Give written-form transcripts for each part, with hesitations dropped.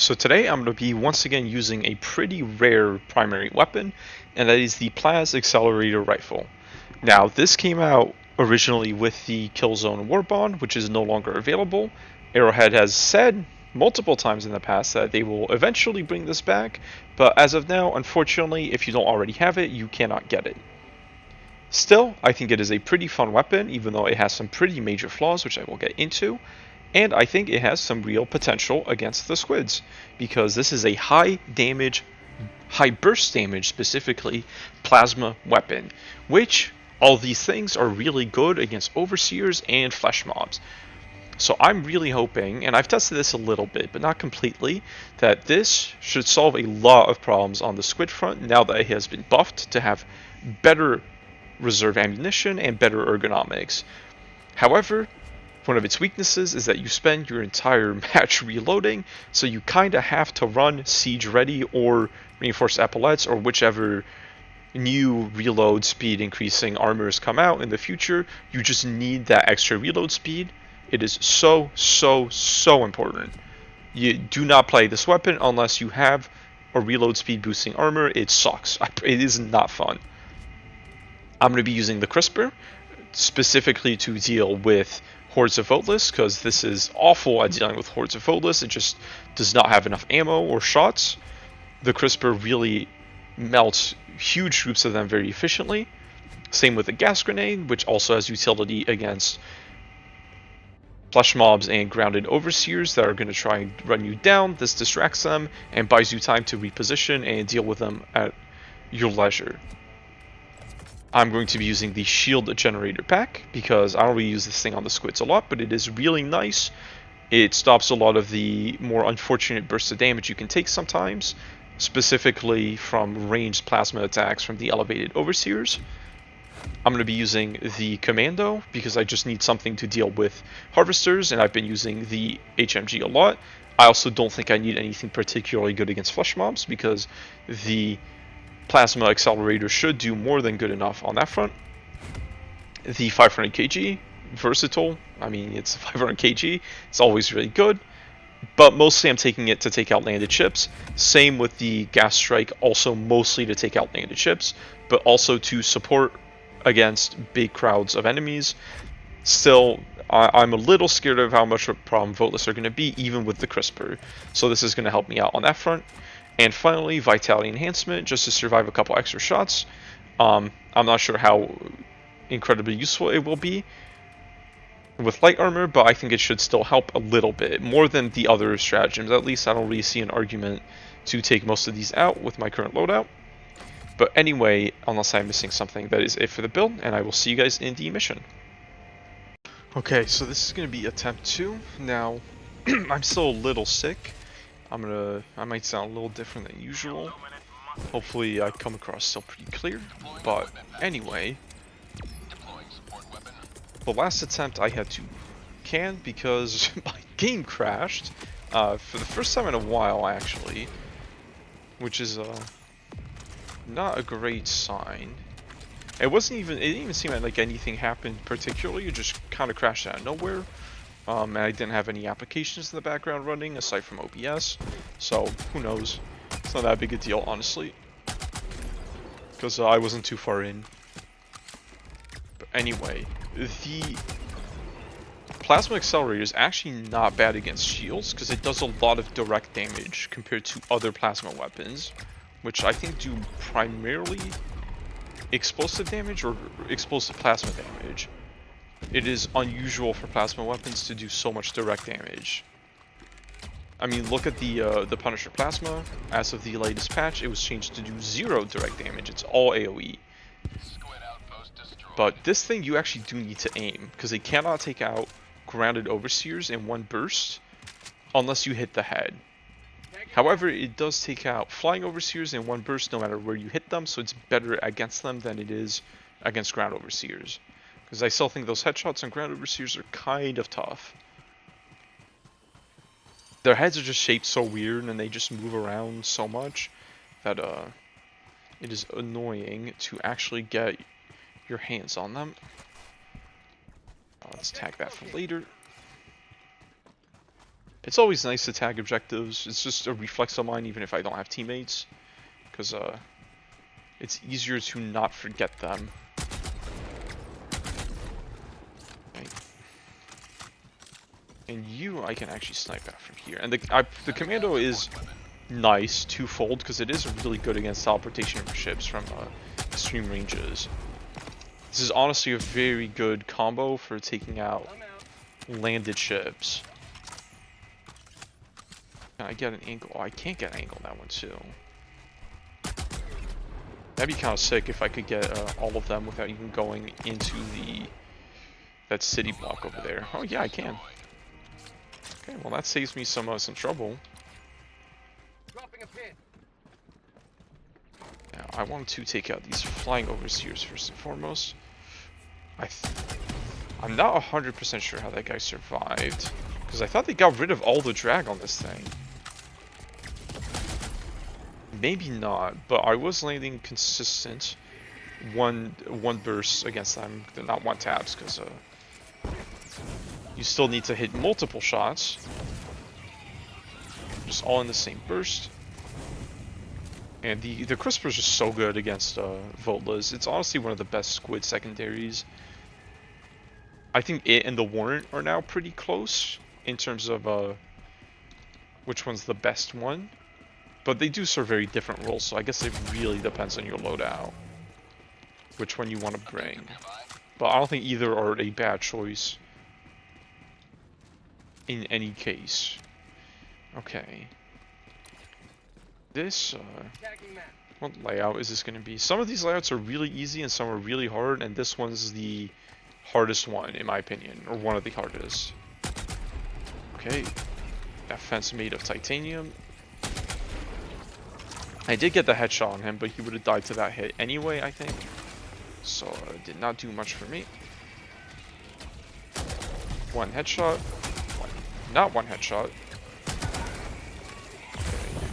So today I'm going to be once again using a pretty rare primary weapon, and that is the Plas Accelerator Rifle. Now this came out originally with the Killzone War Bond, which is no longer available. Arrowhead has said multiple times in the past that they will eventually bring this back, but as of now, unfortunately, if you don't already have it, you cannot get it. Still, I think it is a pretty fun weapon, even though it has some pretty major flaws, which I will get into. And I think it has some real potential against the squids, because this is a high damage, high burst damage specifically, plasma weapon, which all these things are really good against overseers and flesh mobs. So I'm really hoping, and I've tested this a little bit, but not completely, that this should solve a lot of problems on the squid front now that it has been buffed to have better reserve ammunition and better ergonomics. However, one of its weaknesses is that you spend your entire match reloading, so you kinda have to run Siege Ready or Reinforced Epaulettes or whichever new reload speed increasing armors come out in the future. You just need that extra reload speed. It is so important. You do not play this weapon unless you have a reload speed boosting armor. It sucks. It is not fun. I'm going to be using the Crisper specifically to deal with Hordes of Voteless, because this is awful at dealing with Hordes of Voteless. It just does not have enough ammo or shots. The Crisper really melts huge groups of them very efficiently. Same with the Gas Grenade, which also has utility against flesh mobs and grounded overseers that are going to try and run you down. This distracts them and buys you time to reposition and deal with them at your leisure. I'm going to be using the Shield Generator pack because I don't really use this thing on the squids a lot, but it is really nice. It stops a lot of the more unfortunate bursts of damage you can take sometimes, specifically from ranged plasma attacks from the elevated overseers. I'm going to be using the Commando because I just need something to deal with harvesters, and I've been using the HMG a lot. I also don't think I need anything particularly good against flesh mobs because the Plasma Accelerator should do more than good enough on that front. The 500 kg, versatile. I mean, it's 500 kg. It's always really good. But mostly I'm taking it to take out landed ships. Same with the Gas Strike, also mostly to take out landed ships, but also to support against big crowds of enemies. Still, I'm a little scared of how much of a problem Voteless are going to be, even with the Crisper. So this is going to help me out on that front. And finally, Vitality Enhancement, just to survive a couple extra shots. I'm not sure how incredibly useful it will be with light armor, but I think it should still help a little bit, more than the other stratagems. At least I don't really see an argument to take most of these out with my current loadout. But anyway, unless I'm missing something, that is it for the build, and I will see you guys in the mission. Okay, so this is going to be attempt 2. Now, I'm still a little sick. I might sound a little different than usual. Hopefully I come across still pretty clear. But anyway, the last attempt I had to can because my game crashed for the first time in a while actually, which is not a great sign. It didn't even seem like anything happened particularly. It just kind of crashed out of nowhere. And I didn't have any applications in the background running aside from OBS, so who knows? It's not that big a deal, honestly, because I wasn't too far in. But anyway, the Plasma Accelerator is actually not bad against shields because it does a lot of direct damage compared to other plasma weapons, which I think do primarily explosive damage or explosive plasma damage. It is unusual for plasma weapons to do so much direct damage. I mean, look at the Punisher Plasma. As of the latest patch, it was changed to do 0 direct damage. It's all AoE. But this thing you actually do need to aim, because it cannot take out grounded overseers in one burst unless you hit the head. However, it does take out flying overseers in one burst no matter where you hit them, so it's better against them than it is against ground overseers. Because I still think those headshots on ground overseers are kind of tough. Their heads are just shaped so weird and they just move around so much that it is annoying to actually get your hands on them. Let's tag that for later. It's always nice to tag objectives. It's just a reflex of mine, even if I don't have teammates, because it's easier to not forget them. Okay. And you, I can actually snipe at from here. And the commando is nice twofold because it is really good against teleportation ships from extreme ranges. This is honestly a very good combo for taking out landed ships. Can I get an angle? Oh, I can't get an angle on that one too. That'd be kind of sick if I could get all of them without even going into that city block over there. Oh yeah, I can. Okay, well that saves me some trouble. Now I want to take out these flying overseers first and foremost. I'm not 100% sure how that guy survived, because I thought they got rid of all the drag on this thing. Maybe not, but I was landing consistent one burst against them. They're not one taps, because you still need to hit multiple shots, just all in the same burst. And the Crisper is just so good against Votlas. It's honestly one of the best squid secondaries. I think it and the Warrant are now pretty close in terms of which one's the best one. But they do serve very different roles, so I guess it really depends on your loadout, which one you want to bring. But I don't think either are a bad choice in any case. Okay. This, what layout is this going to be? Some of these layouts are really easy and some are really hard, and this one's the hardest one, in my opinion, or one of the hardest. Okay. That fence made of titanium. I did get the headshot on him, but he would have died to that hit anyway, I think. So it did not do much for me. One headshot. Not one headshot. Okay.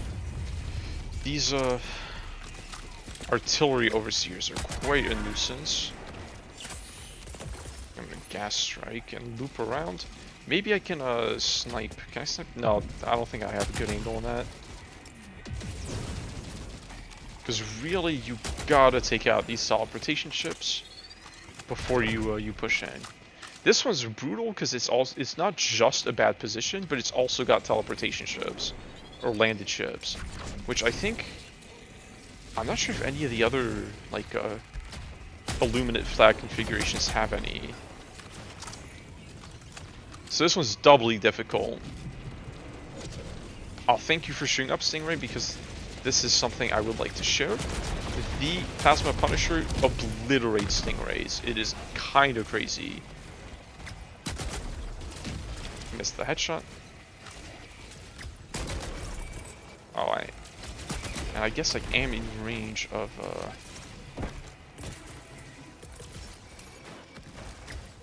These artillery overseers are quite a nuisance. I'm gonna gas strike and loop around. Maybe I can snipe. Can I snipe? No, I don't think I have a good angle on that. Because really, you gotta take out these teleportation ships before you push in. This one's brutal because it's not just a bad position, but it's also got teleportation ships or landed ships, which I think I'm not sure if any of the other like illuminate flag configurations have any. So this one's doubly difficult. I'll thank you for shooting up Stingray because this is something I would like to share. The Plasma Punisher obliterates Stingrays. It is kind of crazy. Missed the headshot. Oh, and I guess I am in range of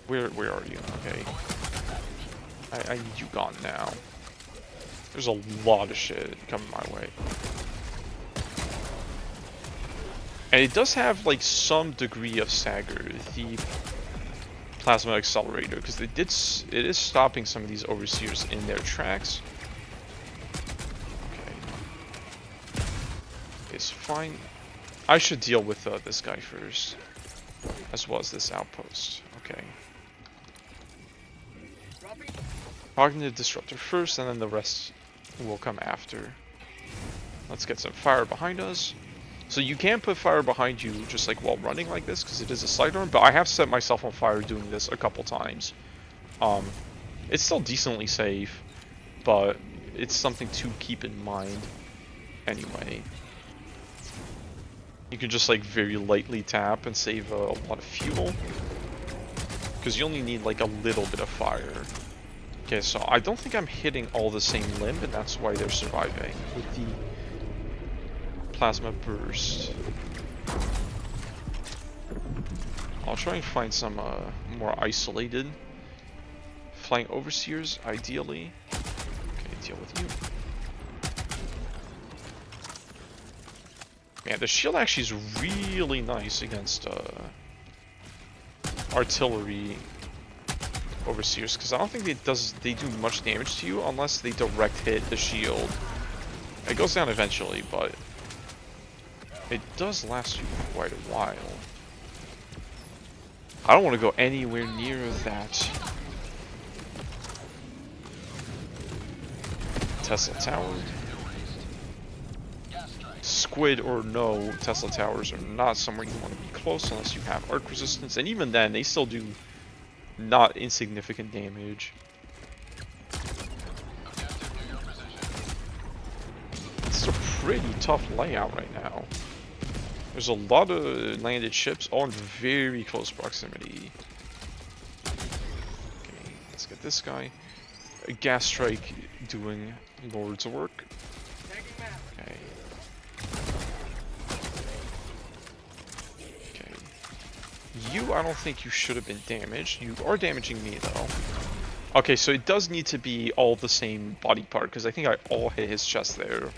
where are you? Okay. I need you gone now. There's a lot of shit coming my way. And it does have like some degree of stagger, the plasma accelerator, because it is stopping some of these overseers in their tracks. Okay. It's fine. I should deal with this guy first, as well as this outpost. Okay. Cognitive disruptor first, and then the rest will come after. Let's get some fire behind us. So you can put fire behind you just like while running like this because it is a sidearm, but I have set myself on fire doing this a couple times. It's still decently safe, but it's something to keep in mind anyway. You can just like very lightly tap and save a lot of fuel because you only need like a little bit of fire. Okay, so I don't think I'm hitting all the same limb, and that's why they're surviving with the plasma burst. I'll try and find some more isolated flying overseers, ideally. Okay, deal with you. Man, the shield actually is really nice against artillery overseers, because I don't think they do much damage to you unless they direct hit the shield. It goes down eventually, but it does last you quite a while. I don't want to go anywhere near that. Tesla Tower. Squid or no, Tesla Towers are not somewhere you want to be close unless you have arc resistance, and even then, they still do not insignificant damage. It's a pretty tough layout right now. There's a lot of landed ships all in very close proximity. Okay, let's get this guy. A gas strike doing Lord's work. Okay. Okay. You, I don't think you should have been damaged. You are damaging me though. Okay, so it does need to be all the same body part, because I think I all hit his chest there.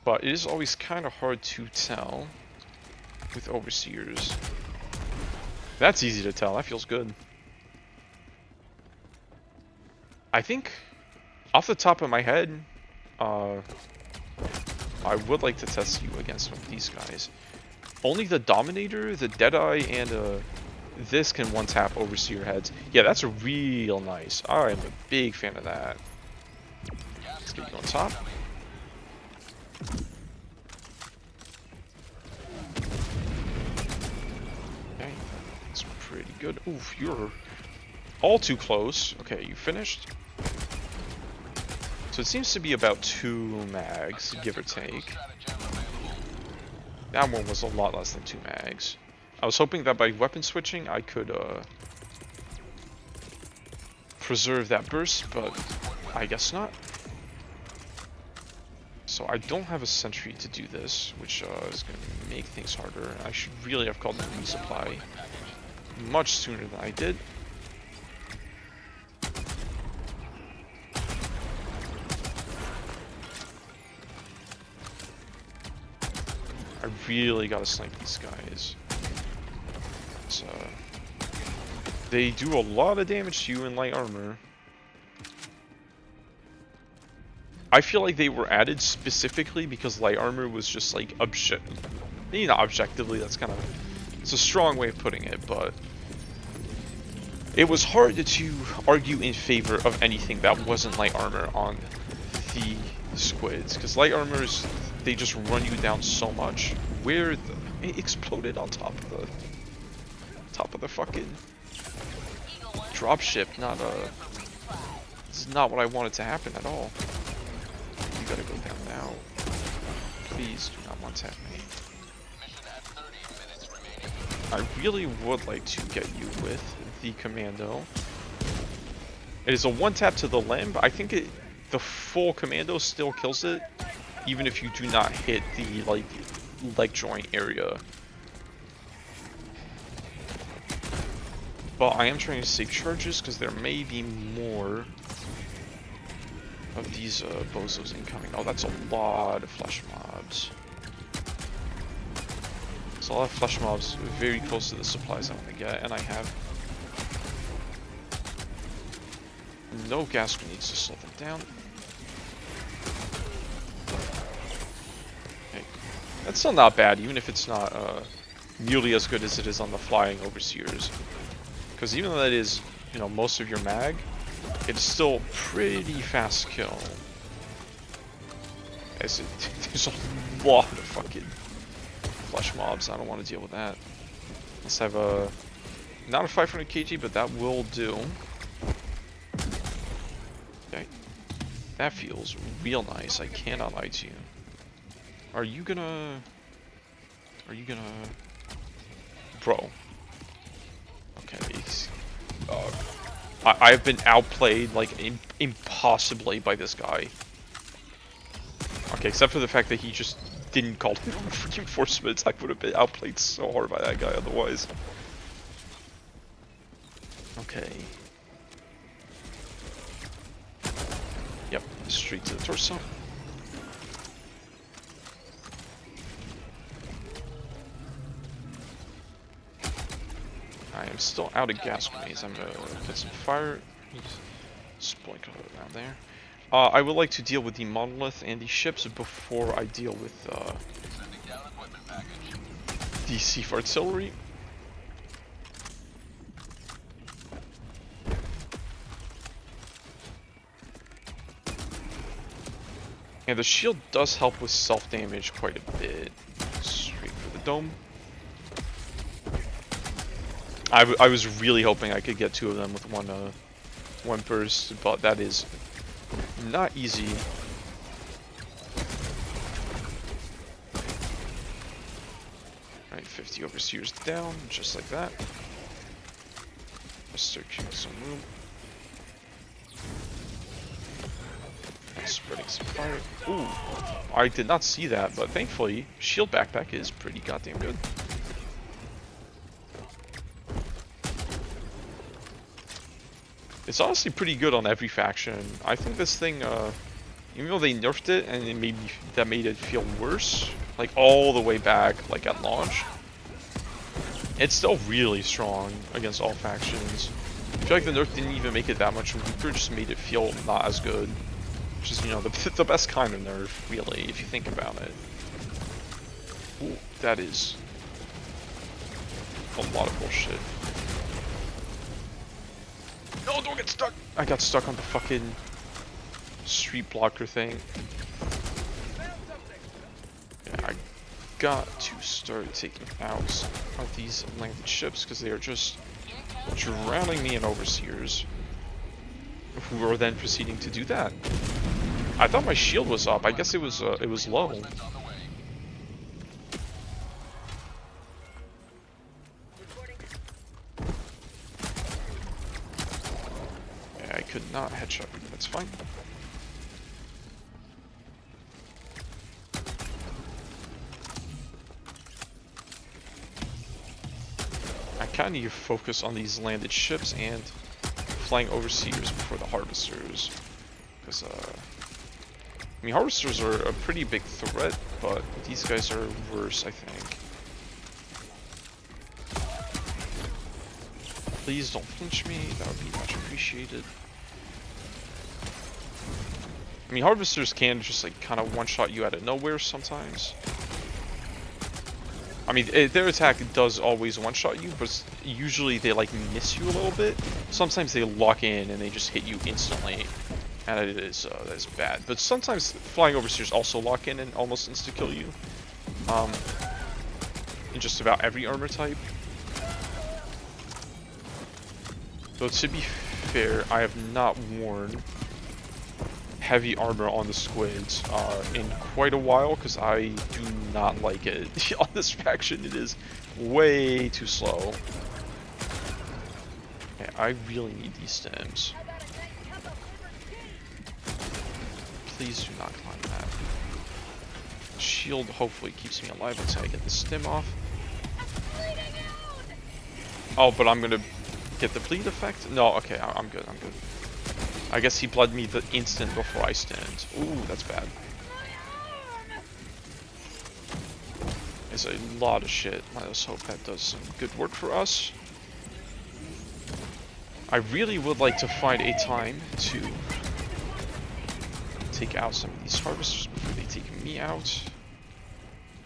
But it is always kind of hard to tell with overseers. That's easy to tell, that feels good. I think, off the top of my head, I would like to test you against one of these guys. Only the Dominator, the Deadeye, and this can one-tap Overseer heads. Yeah, that's real nice. I am a big fan of that. Let's get you on top. Okay, that's pretty good. Oof, you're all too close. Okay, you finished. So it seems to be about 2 mags, give or take. That one was a lot less than 2 mags. I was hoping that by weapon switching I could preserve that burst, but I guess not. So I don't have a sentry to do this, which is going to make things harder. I should really have called the resupply much sooner than I did. I really gotta snipe these guys. So, they do a lot of damage to you in light armor. I feel like they were added specifically because light armor was just like maybe not objectively, that's kind of, it's a strong way of putting it, but it was hard to argue in favor of anything that wasn't light armor on the squids, because light armors, they just run you down so much. Where it exploded on top of the fucking dropship. This is not what I wanted to happen at all. You gotta go down now. Please do not one-tap me. I really would like to get you with the commando. It is a one-tap to the limb, but I think the full commando still kills it, even if you do not hit the leg joint area. But I am trying to save charges because there may be more of these bozos incoming. Oh, that's a lot of flesh mobs. It's a lot of flesh mobs very close to the supplies I want to get, and I have no gas grenades to slow them down. Okay. That's still not bad, even if it's not nearly as good as it is on the flying overseers. Because even though that is, you know, most of your mag, it's still pretty fast kill. There's a lot of fucking flesh mobs. I don't want to deal with that. Let's have not a 500 kg, but that will do. Okay, that feels real nice. I cannot lie to you. Are you gonna, bro? Okay. I've been outplayed like impossibly by this guy. Okay, except for the fact that he just didn't call him reinforcements. I would have been outplayed so hard by that guy otherwise. Okay. Yep, straight to the torso. still out of gas grenades. I'm gonna put some fire. Splink around there. I would like to deal with the monolith and the ships before I deal with the Sea artillery. And the shield does help with self-damage quite a bit. Straight for the dome. I was really hoping I could get 2 of them with one burst, but that is not easy. Alright, 50 overseers down, just like that. Let's start shooting some room. Spreading some fire. Ooh, I did not see that, but thankfully, shield backpack is pretty goddamn good. It's honestly pretty good on every faction. I think this thing, even though they nerfed it and that made it feel worse, like all the way back, like at launch, it's still really strong against all factions. I feel like the nerf didn't even make it that much weaker, just made it feel not as good. Which is, you know, the best kind of nerf, really, if you think about it. Ooh, that is a lot of bullshit. No, don't get stuck! I got stuck on the fucking street blocker thing. Yeah, I got to start taking out of these landed ships because they are just drowning me in overseers, who are then proceeding to do that. I thought my shield was up. I guess it was low. Yeah, I could not headshot. That's fine. I kind of need to focus on these landed ships and flying overseers before the harvesters, because I mean, harvesters are a pretty big threat, but these guys are worse, I think. Please don't flinch me, that would be much appreciated. I mean, harvesters can just like kind of one-shot you out of nowhere sometimes. I mean, their attack does always one-shot you, but usually they like miss you a little bit. Sometimes they lock in and they just hit you instantly. And that is bad. But sometimes flying overseers also lock in and almost insta-kill you. In just about every armor type. Though to be fair, I have not worn heavy armor on the squids in quite a while because I do not like it. On this faction, it is way too slow. Okay, I really need these stems. Please do not climb that. Shield hopefully keeps me alive until I get the stim off. Oh, but I'm gonna get the bleed effect? No, okay, I'm good, I'm good. I guess he bled me the instant before I stunned. Ooh, that's bad. There's a lot of shit. Let us hope that does some good work for us. I really would like to find a time to take out some of these harvesters before they take me out.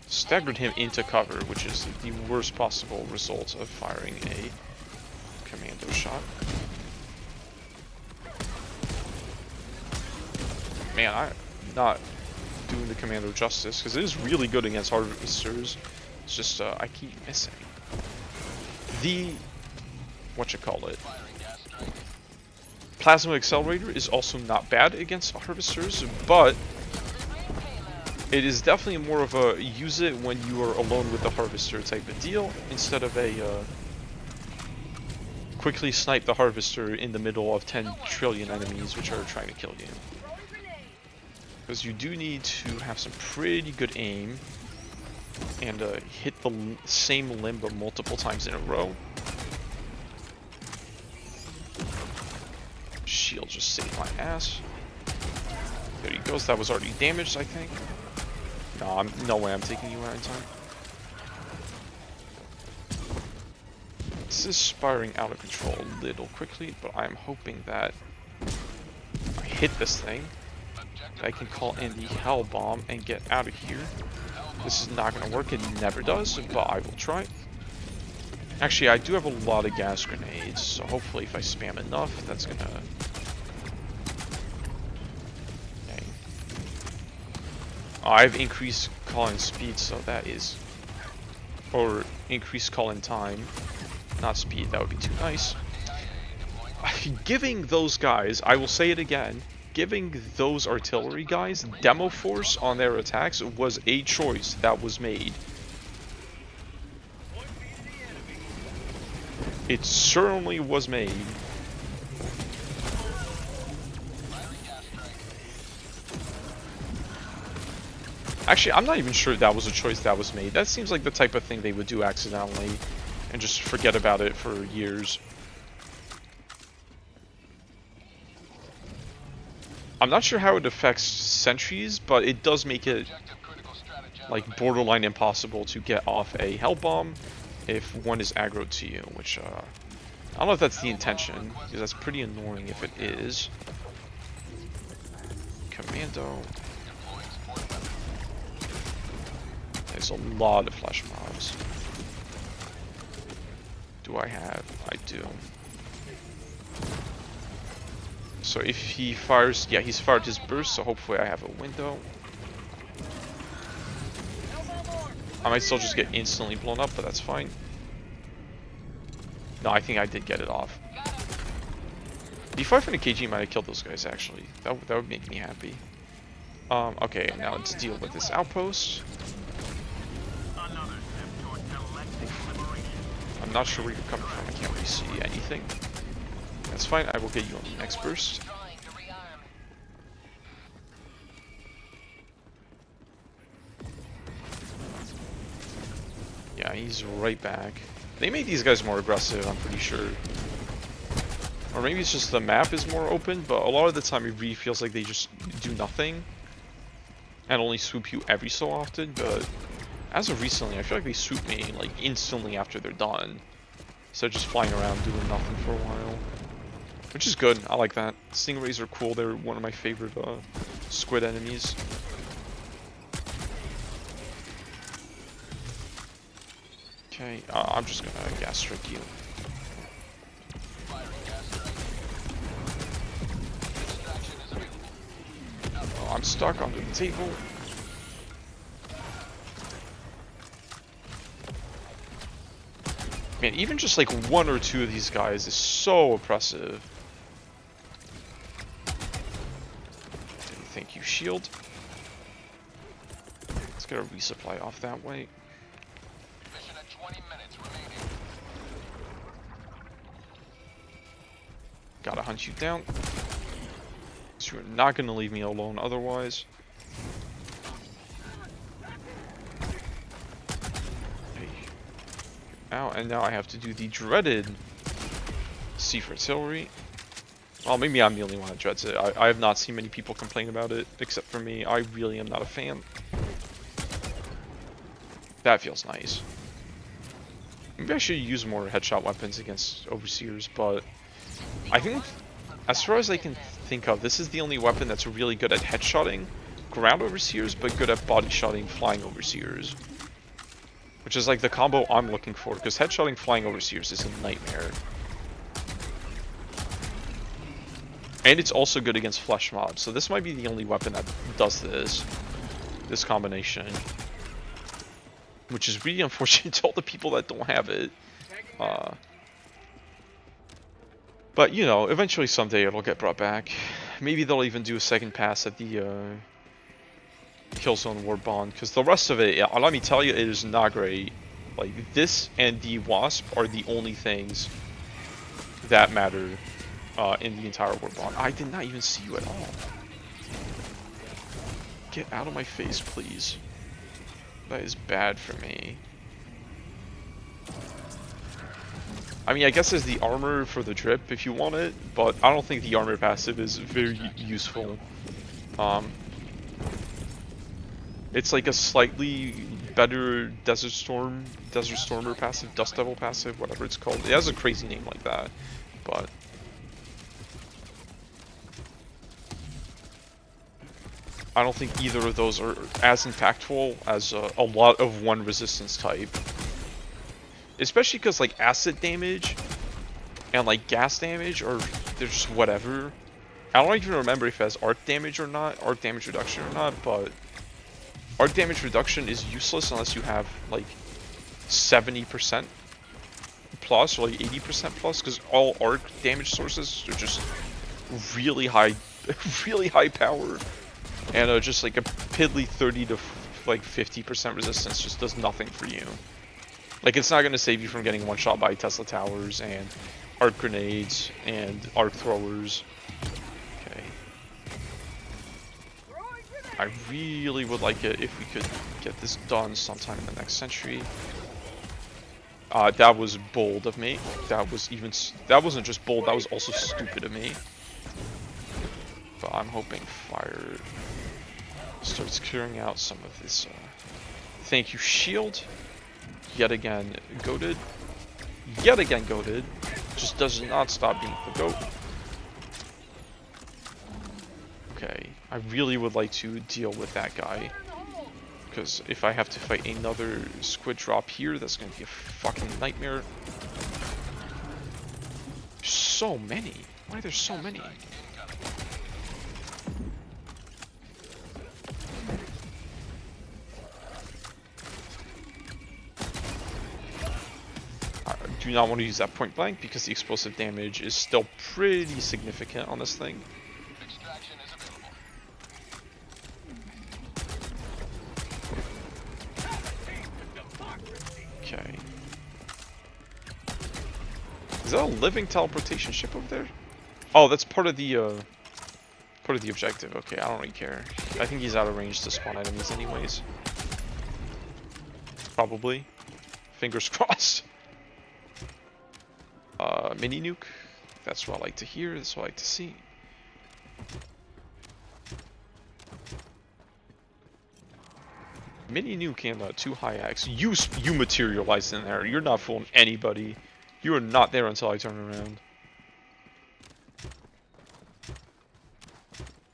Staggered him into cover, which is the worst possible result of firing a commando shot. Man, I'm not doing the commando justice, because it is really good against harvesters. It's just, I keep missing. Whatchamacallit? Plasma accelerator is also not bad against harvesters, but it is definitely more of a use it when you are alone with the harvester type of deal, instead of a quickly snipe the harvester in the middle of 10 trillion enemies which are trying to kill you. Because you do need to have some pretty good aim and hit the same limb multiple times in a row. Shield just saved my ass. There he goes. That was already damaged, I think. No, no way I'm taking you out in time. This is spiraling out of control a little quickly, but I'm hoping that I hit this thing, I can call in the Hell Bomb and get out of here. This is not going to work, it never does, but I will try. Actually, I do have a lot of gas grenades, so hopefully if I spam enough, that's going to... Okay. Oh, I have increased call-in speed, so that is... Or increased call-in time. Not speed, that would be too nice. Giving those guys, I will say it again, giving those artillery guys demo force on their attacks was a choice that was made. It certainly was made. Actually, I'm not even sure that was a choice that was made. That seems like the type of thing they would do accidentally and just forget about it for years. I'm not sure how it affects sentries, but it does make it like borderline impossible to get off a hell bomb if one is aggroed to you, which I don't know if that's the intention, because that's pretty annoying if it is. Commando. There's a lot of flesh mobs. Do I have? I do. So if he fires, yeah, he's fired his burst, so hopefully I have a window. I might still just get instantly blown up, but that's fine. No, I think I did get it off. The 500 kg might have killed those guys, actually. That would make me happy. Okay, now let's deal with this outpost. I'm not sure where you're coming from. I can't really see anything. That's fine. I will get you on the next burst. Yeah, he's right back. They made these guys more aggressive, I'm pretty sure. Or maybe it's just the map is more open, but a lot of the time it really feels like they just do nothing. And only swoop you every so often, but as of recently, I feel like they swoop me like instantly after they're done. So just flying around doing nothing for a while. Which is good, I like that. Stingrays are cool, they're one of my favorite squid enemies. Okay, I'm just gonna gas strike you. Oh, I'm stuck under the table. Man, even just like one or two of these guys is so oppressive. Thank you, shield. Let's get a resupply off that way. Mission at 20 minutes remaining. Gotta hunt you down. So you're not gonna leave me alone otherwise. Ow, and now I have to do the dreaded C for artillery. Well, maybe I'm the only one that dreads it. I have not seen many people complain about it, except for me. I really am not a fan. That feels nice. Maybe I should use more headshot weapons against overseers, but I think, as far as I can think of, this is the only weapon that's really good at headshotting ground overseers, but good at body shotting flying overseers. Which is like the combo I'm looking for, because headshotting flying overseers is a nightmare. And it's also good against flesh mobs, so this might be the only weapon that does this combination. Which is really unfortunate to all the people that don't have it. But, you know, eventually someday it'll get brought back. Maybe they'll even do a second pass at the Killzone War Bond, because the rest of it, let me tell you, it is not great. Like, this and the Wasp are the only things that matter in the entire War Bond. I did not even see you at all. Get out of my face, please. That is bad for me. I mean, I guess there's the armor for the drip if you want it, but I don't think the armor passive is very useful. It's like a slightly better Desert Stormer passive, Dust Devil passive, whatever it's called. It has a crazy name like that, but I don't think either of those are as impactful as a lot of one resistance type. Especially because like acid damage and like gas damage, or they're just whatever. I don't even remember if it has arc damage or not, arc damage reduction or not, but arc damage reduction is useless unless you have like 70% plus or like 80% plus, because all arc damage sources are just really high, really high power, and just like a piddly 30 to like 50% resistance just does nothing for you. Like, it's not going to save you from getting one shot by Tesla towers and arc grenades and arc throwers. Okay. I really would like it if we could get this done sometime in the next century. That was bold of me. That wasn't just bold, that was also stupid of me. But I'm hoping fire starts clearing out some of this. Thank you, shield. Yet again, goated. Yet again, goated. Just does not stop being the goat. Okay, I really would like to deal with that guy. Because if I have to fight another squid drop here, that's going to be a fucking nightmare. So many. Why are there so many? I do not want to use that point blank because the explosive damage is still pretty significant on this thing. Extraction is available. Okay. Is that a living teleportation ship over there? Oh, that's part of the objective. Okay, I don't really care. I think he's out of range to spawn enemies anyways. Probably. Fingers crossed. Mini nuke. That's what I like to hear. That's what I like to see. Mini nuke and 2 high axe. You materialized in there. You're not fooling anybody. You are not there until I turn around.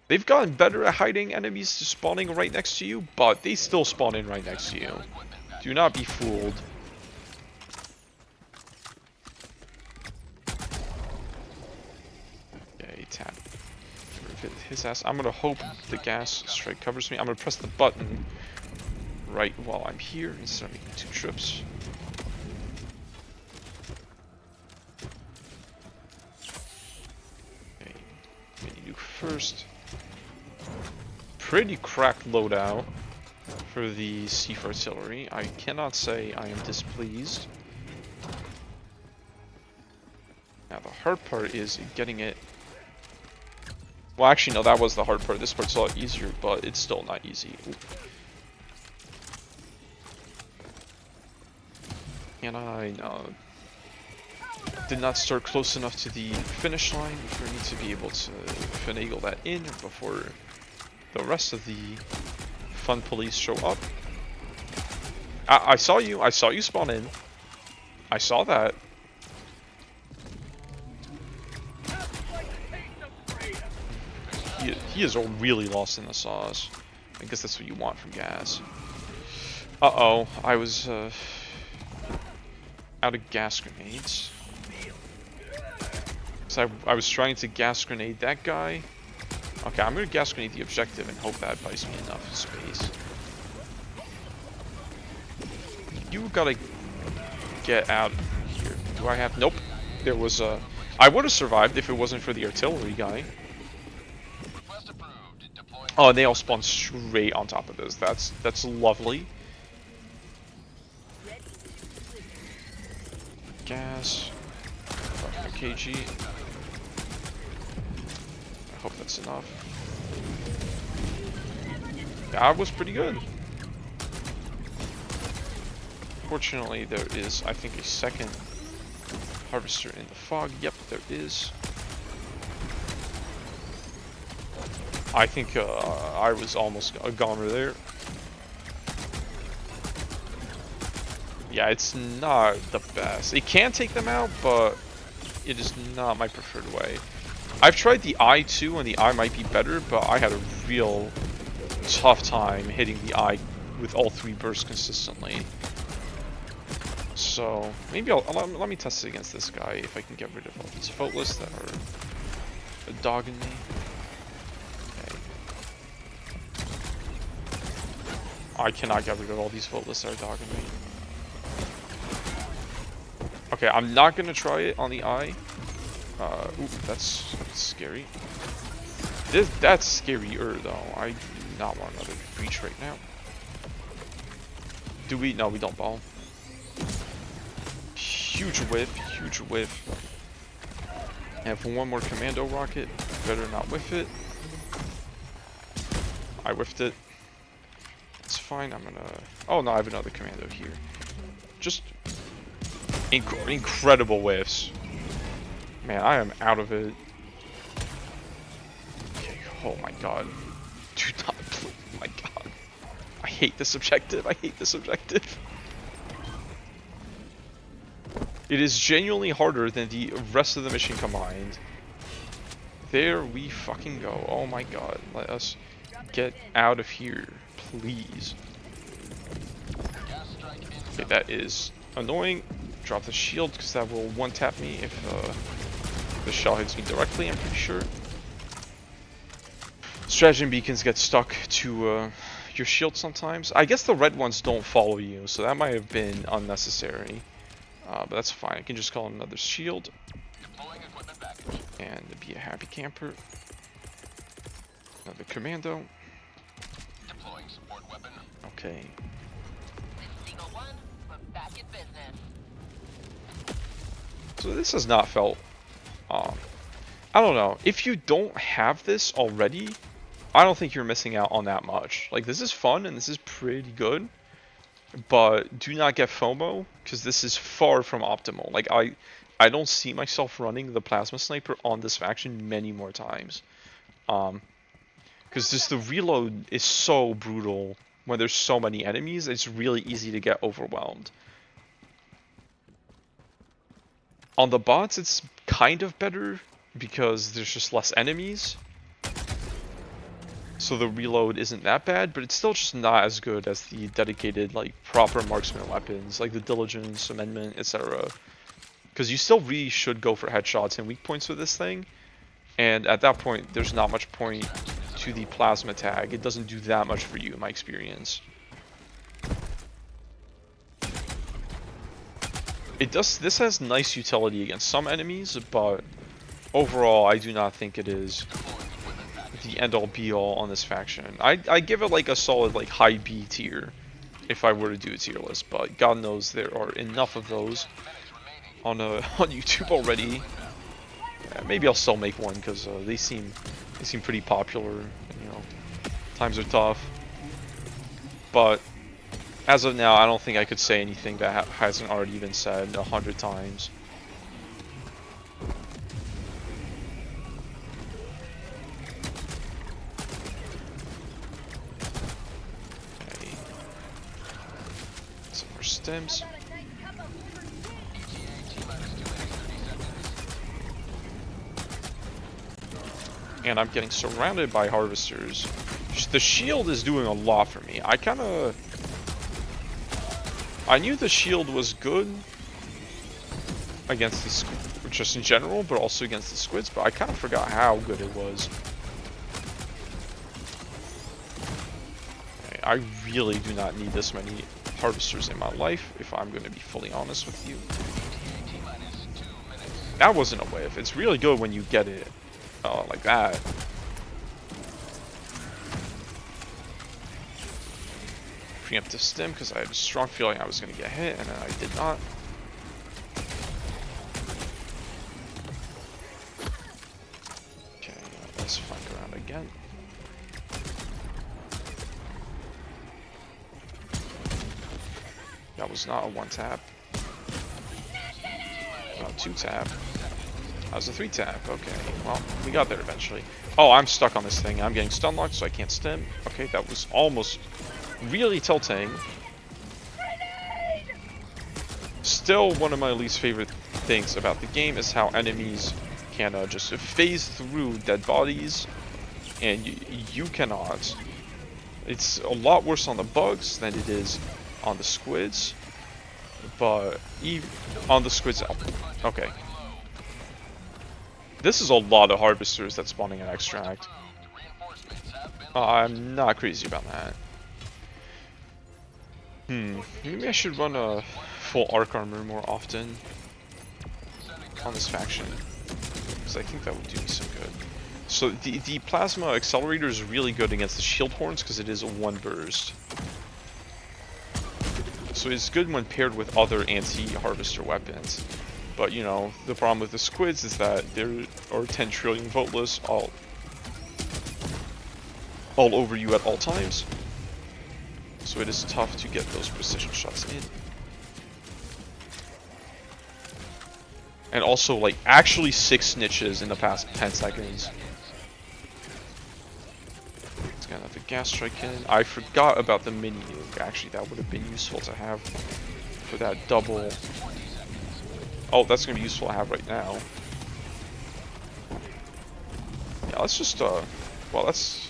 They've gotten better at hiding enemies spawning right next to you, but they still spawn in right next to you. Do not be fooled. Okay, tap. Hit his ass. I'm gonna hope the gas strike covers me. I'm gonna press the button right while I'm here instead of making 2 trips. Okay, mini nuke first. Pretty cracked loadout for the Siege artillery. I cannot say I am displeased. Now the hard part is getting it. Well, actually, no, that was the hard part. This part's a lot easier, but it's still not easy. Ooh. And I did not start close enough to the finish line for me to be able to finagle that in before the rest of the fun police show up. I saw you spawn in. I saw that. He is really lost in the sauce. I guess that's what you want from gas. Uh-oh, I was out of gas grenades. So I was trying to gas grenade that guy. Okay, I'm gonna gas grenade the objective and hope that buys me enough space. You gotta get out of here. Do I have? Nope. There was a. I would have survived if it wasn't for the artillery guy. Oh, and they all spawn straight on top of this. That's lovely. Gas. KG. I hope that's enough. That was pretty good. Fortunately, there is, I think, a second harvester in the fog. Yep, there is. I think I was almost a goner there. Yeah, it's not the best. It can take them out, but it is not my preferred way. I've tried the eye too, and the eye might be better, but I had a real tough time hitting the eye with all 3 bursts consistently. So maybe let me test it against this guy if I can get rid of all these faultless that are dogging me. Okay. I cannot get rid of all these faultless that are dogging me. Okay, I'm not gonna try it on the eye. Ooh, that's scary. That's scarier though. I do not want another breach right now. Do we? No, we don't ball. Huge whiff, huge whiff. I have one more commando rocket. Better not whiff it. I whiffed it. It's fine. I'm gonna. Oh no, I have another commando here. Just incredible whiffs. Man, I am out of it. Okay, oh my god. Do not play. Oh my god. I hate this objective. I hate this objective. It is genuinely harder than the rest of the mission combined. There we fucking go. Oh my god. Let us get out of here, please. Okay, that is annoying. Drop the shield because that will one-tap me if the shell hits me directly, I'm pretty sure. Stratagem beacons get stuck to your shield sometimes. I guess the red ones don't follow you, so that might have been unnecessary. But that's fine. I can just call another shield. And be a happy camper. Another commando. Deploying support weapon. Okay. So this has not felt... I don't know. If you don't have this already, I don't think you're missing out on that much. Like, this is fun and this is pretty good. But do not get FOMO, because this is far from optimal. Like, I don't see myself running the plasma sniper on this faction many more times. Because just the reload is so brutal when there's so many enemies, it's really easy to get overwhelmed. On the bots, it's kind of better, because there's just less enemies. So the reload isn't that bad, but it's still just not as good as the dedicated, like, proper marksman weapons, like the Diligence, Amendment, etc. Because you still really should go for headshots and weak points with this thing, and at that point, there's not much point to the plasma tag. It doesn't do that much for you, in my experience. This has nice utility against some enemies, but overall, I do not think it is the end-all be-all on this faction. I give it like a solid like high B tier if I were to do a tier list, but God knows there are enough of those on YouTube already. Maybe I'll still make one because they seem pretty popular. You know, times are tough, but as of now, I don't think I could say anything that hasn't already been said 100 times. Stems. And I'm getting surrounded by harvesters. The shield is doing a lot for me. I knew the shield was good against the just in general, but also against the squids, but I kind of forgot how good it was. Okay, I really do not need this many harvesters in my life, if I'm going to be fully honest with you. That wasn't a whiff. It's really good when you get it like that. Preemptive stim, because I had a strong feeling I was going to get hit, and then I did not. Okay, let's flank around again. That was not a one tap. Not a two tap. That was a three tap. Okay, well, we got there eventually. Oh, I'm stuck on this thing. I'm getting stun locked, so I can't stim. Okay, that was almost really tilting. Still, one of my least favorite things about the game is how enemies can just phase through dead bodies, and you cannot. It's a lot worse on the bugs than it is on the squids, but on the squids, okay. This is a lot of harvesters that's spawning an extract. I'm not crazy about that. Maybe I should run a full arc armor more often on this faction, because I think that would do me some good. So the plasma accelerator is really good against the shield horns because it is one burst. So it's good when paired with other anti-harvester weapons. But you know, the problem with the squids is that there are 10 trillion voteless all over you at all times. So it is tough to get those precision shots in. And also, like, actually 6 snitches in the past 10 seconds. Let's get another gas strike in. I forgot about the mini nuke. Actually, that would have been useful to have for that double. Oh, that's going to be useful to have right now. Yeah, let's just, well, that's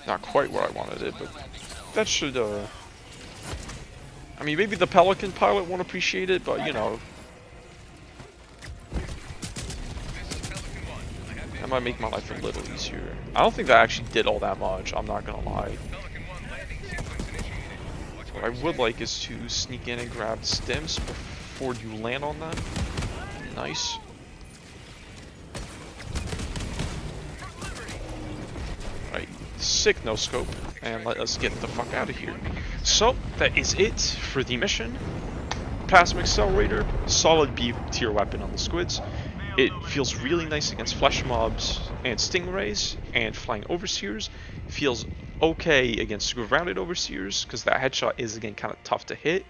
not quite where I wanted it, but that should, I mean, maybe the Pelican pilot won't appreciate it, but, you know, that might make my life a little easier. I don't think that actually did all that much, I'm not gonna lie. What I would like is to sneak in and grab stims before you land on them. Nice. Right, sick no scope, and let us get the fuck out of here. So, that is it for the mission. Plasma accelerator, solid B tier weapon on the squids. It feels really nice against flesh mobs and stingrays and flying overseers. It feels okay against grounded overseers because that headshot is again kind of tough to hit.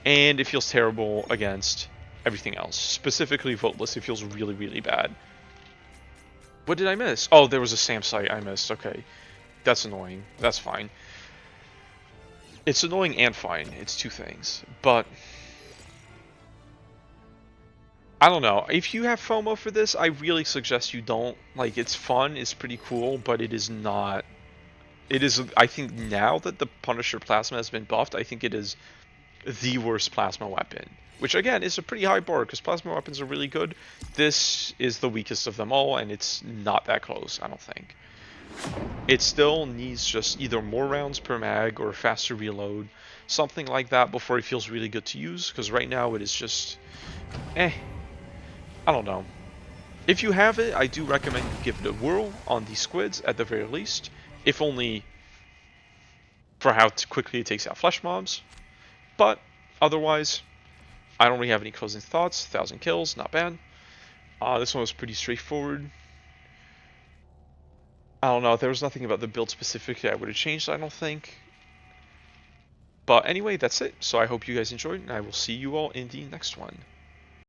And it feels terrible against everything else. Specifically voteless, it feels really, really bad. What did I miss? Oh, there was a SAM site I missed. Okay. That's annoying. That's fine. It's annoying and fine. It's two things. But I don't know. If you have FOMO for this, I really suggest you don't. Like, it's fun, it's pretty cool, but it is not. It is, I think, now that the Punisher Plasma has been buffed, I think it is the worst Plasma weapon. Which, again, is a pretty high bar, because Plasma weapons are really good. This is the weakest of them all, and it's not that close, I don't think. It still needs just either more rounds per mag or faster reload, something like that before it feels really good to use, because right now it is just, I don't know. If you have it, I do recommend you give it a whirl on the squids at the very least, if only for how quickly it takes out flesh mobs. But otherwise, I don't really have any closing thoughts. 1,000 kills, not bad. This one was pretty straightforward. I don't know, there was nothing about the build specifically I would have changed, I don't think. But anyway, that's it. So I hope you guys enjoyed, and I will see you all in the next one.